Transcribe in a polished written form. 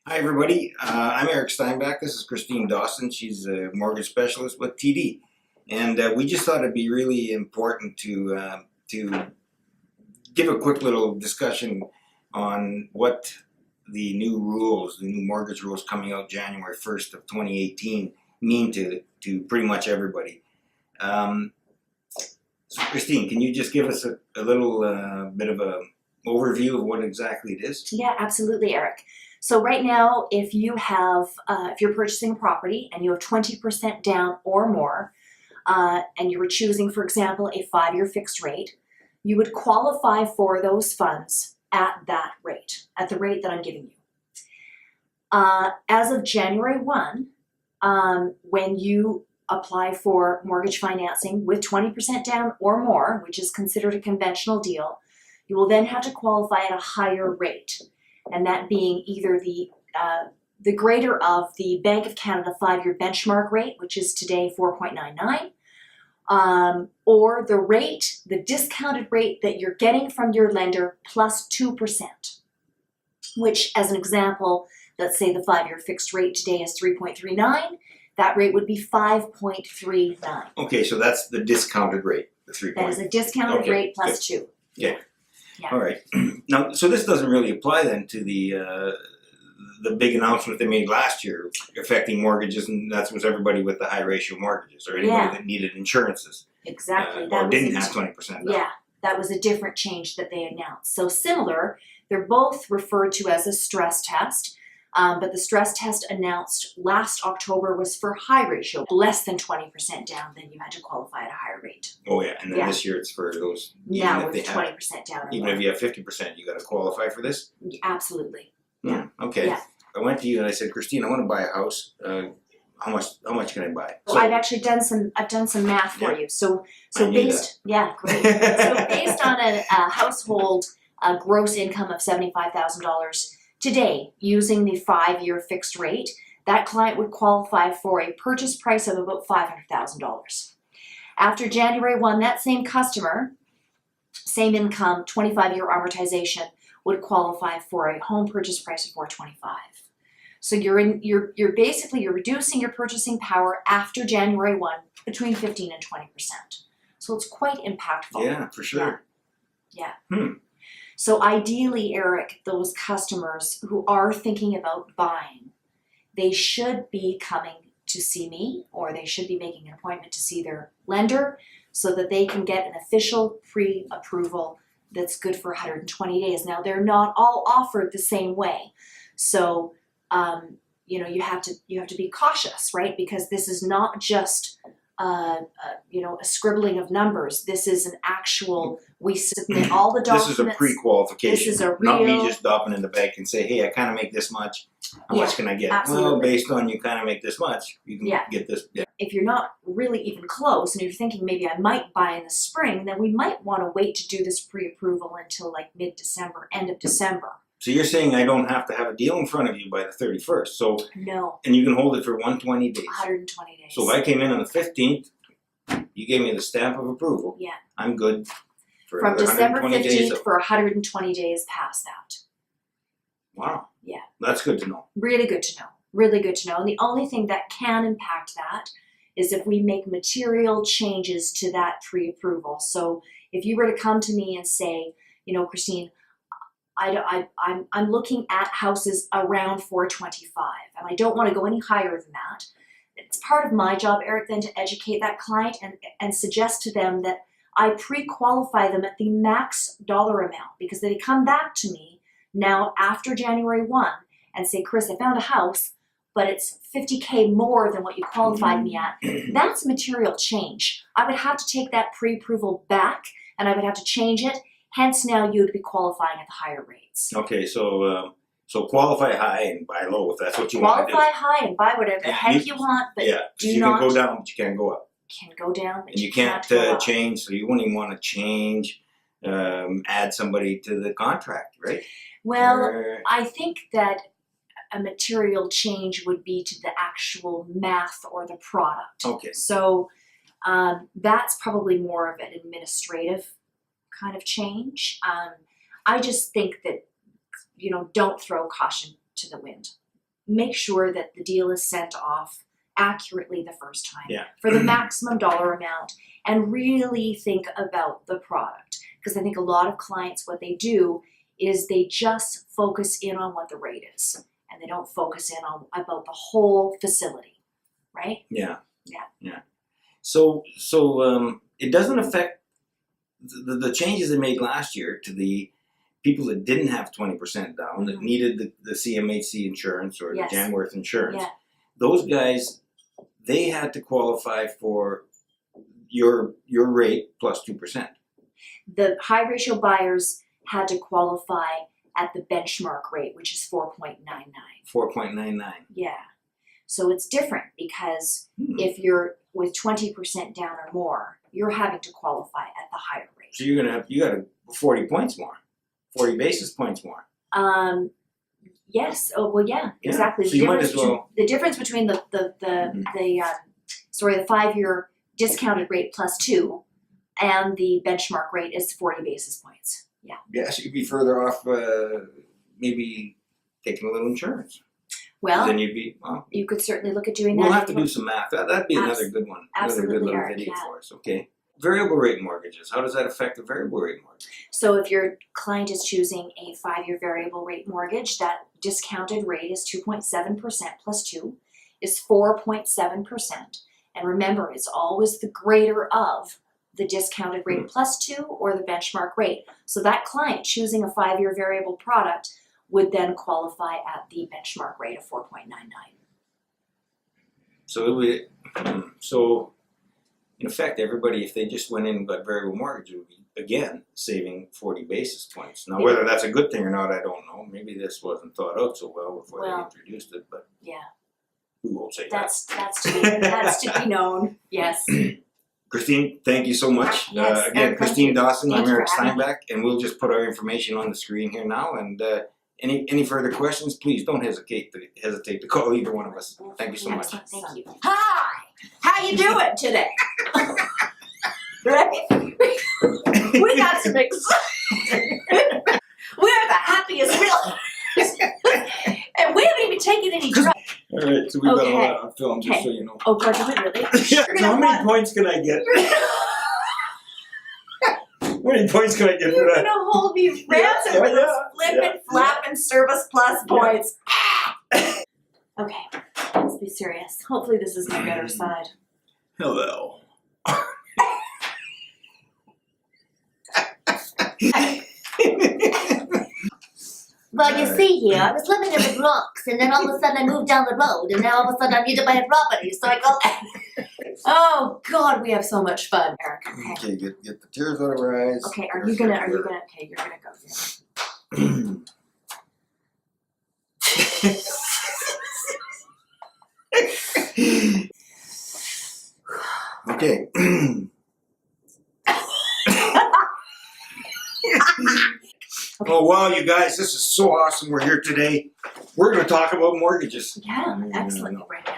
Hi, everybody. I'm Eric Steinbach. This is Christine Dawson. She's a mortgage specialist with TD. And we just thought it'd be really important to give a quick little discussion on what the new mortgage rules coming out January 1st of 2018 mean to pretty much everybody. So Christine, can you just give us a little bit of a overview of what exactly it is? Yeah, absolutely, Eric. So right now, if you're purchasing a property and you have 20% down or more, and you were choosing, for example, a 5-year fixed rate, you would qualify for those funds at that rate, at the rate that I'm giving you. As of January 1, when you apply for mortgage financing with 20% down or more, which is considered a conventional deal, you will then have to qualify at a higher rate, and that being either the greater of the Bank of Canada 5-year benchmark rate, which is today 4.99, or the discounted rate that you're getting from your lender plus 2%, which, as an example, let's say the 5-year fixed rate today is 3.39, that rate would be 5.39. Okay, so that's the discounted rate, the 3. That is a discounted rate plus 2. Yeah. Yeah. All right. Now, so this doesn't really apply then to the big announcement they made last year affecting mortgages, and that was everybody with the high ratio mortgages or anybody that needed insurances. Exactly. Or didn't have 20% down. Yeah, that was a different change that they announced. So similar, they're both referred to as a stress test. But the stress test announced last October was for high ratio, less than 20% down, then you had to qualify at a higher rate. Oh yeah, and then this year it's for those. Now with 20% down. Even if you have 50%, you got to qualify for this? Absolutely. Yeah. Okay. Yeah. I went to you and I said, Christine, I want to buy a house. How much can I buy? Well, I've actually done some math for you. So great. So based on a household gross income of $75,000 today, using the 5-year fixed rate, that client would qualify for a purchase price of about $500,000. After January 1, that same customer, same income, 25-year amortization, would qualify for a home purchase price of $425,000. So you're basically reducing your purchasing power after January 1 between 15 and 20%. So it's quite impactful. Yeah, for sure. Yeah. So ideally, Eric, those customers who are thinking about buying, they should be coming to see me, or they should be making an appointment to see their lender so that they can get an official pre-approval that's good for 120 days. Now, they're not all offered the same way. So, you have to be cautious, right? Because this is not just a scribbling of numbers. This is an actual, we submit all the documents. This is a pre-qualification. This is a real, not me just dropping in the bank and say, hey, I kind of make this much. How much can I get? Absolutely. Well, based on you kind of make this much, you can get this. Yeah. If you're not really even close and you're thinking maybe I might buy in the spring, then we might want to wait to do this pre-approval until like mid-December, end of December. So you're saying I don't have to have a deal in front of you by the 31st. So no. And you can hold it for 120 days. 120 days. So if I came in on the 15th, you gave me the stamp of approval. Yeah. I'm good for from December 15th days for 120 days past that. Wow. Yeah. That's good to know. Really good to know. Really good to know. And the only thing that can impact that is if we make material changes to that pre-approval. So if you were to come to me and say, Christine, I'm looking at houses around 425, and I don't want to go any higher than that. It's part of my job, Eric, then to educate that client and suggest to them that I pre-qualify them at the max dollar amount, because they come back to me now after January 1 and say, Chris, I found a house, but it's $50K more than what you qualified me at. That's material change. I would have to take that pre-approval back, and I would have to change it. Hence, now you would be qualifying at the higher rates. Okay, so qualify high and buy low if that's what you want to do. Qualify high and buy whatever the heck you want, but you can go down, but you can't go up. Can go down, but and you can't change. So you wouldn't even want to change, add somebody to the contract, right? Well, I think that a material change would be to the actual math or the product. Okay. So that's probably more of an administrative kind of change. I just think that, don't throw caution to the wind. make sure that the deal is sent off accurately the first time Yeah. for the maximum dollar amount, and really think about the product. Because I think a lot of clients, what they do is they just focus in on what the rate is, and they don't focus in on about the whole facility, right? Yeah. Yeah. Yeah. So it doesn't affect the changes they made last year to the people that didn't have 20% down, that needed the CMHC insurance or Yes. the Janworth insurance. Yeah. Those guys, they had to qualify for your rate plus 2%. The high ratio buyers had to qualify at the benchmark rate, which is 4.99. 4.99. Yeah. So it's different because if you're with 20% down or more, you're having to qualify at the higher rate. So you got 40 points more, 40 basis points more. Yes. Oh well, yeah. Exactly. So you might as well. The difference between the 5-year discounted rate plus 2 and the benchmark rate is 40 basis points. Yeah. Yeah, so you'd be further off, maybe taking a little insurance. Well, Then you'd be, well, you could certainly look at doing that. we'll have to do some math. That'd be another good one. Another good absolutely, little Eric, video yeah. for us. Okay. Variable rate mortgages. How does that affect the variable rate mortgage? So if your client is choosing a 5-year variable rate mortgage, that discounted rate is 2.7% plus 2 is 4.7%. And remember, it's always the greater of the discounted rate plus 2 or the benchmark rate. So that client choosing a 5-year variable product would then qualify at the benchmark rate of 4.99. So in effect, everybody, if they just went in and got variable mortgage, would be again saving 40 basis points. Now, whether that's a good thing or not, I don't know. Maybe this wasn't thought out so well before they introduced it, but yeah, we won't say that's to be known. Yes. Christine, thank you so much. Yes, Again, Christine Dawson, I'm Thank you Eric for having me. Steinbach, and we'll just put our information on the screen here now. And any further questions, please don't hesitate to call either one of us. Thank you so much. Excellent. Thank you. Hi. How you doing today? Right? We got some we're the happiest realtors. And we haven't even taken any drugs. All right, so we've got all Okay. that on film, just so you know. Oh God, do we really? Yeah, so how many points can I get? How many points can I get for You're that? gonna hold me ransom for those flippin' flappin' service plus points. Okay, let's be serious. Hopefully this is my better side. Hello. Well, you see here, I was living in the Bronx, and then all of a sudden I moved down the road, and now all of a sudden I need to buy a property, so I go, Oh God, we have so much fun, Eric. Okay. Okay, get the tears out of our eyes. Okay, are you gonna, okay, you're gonna go. Okay. Oh wow, you guys, this is so awesome. We're here today. We're going to talk about mortgages. Yeah, excellent. Right now.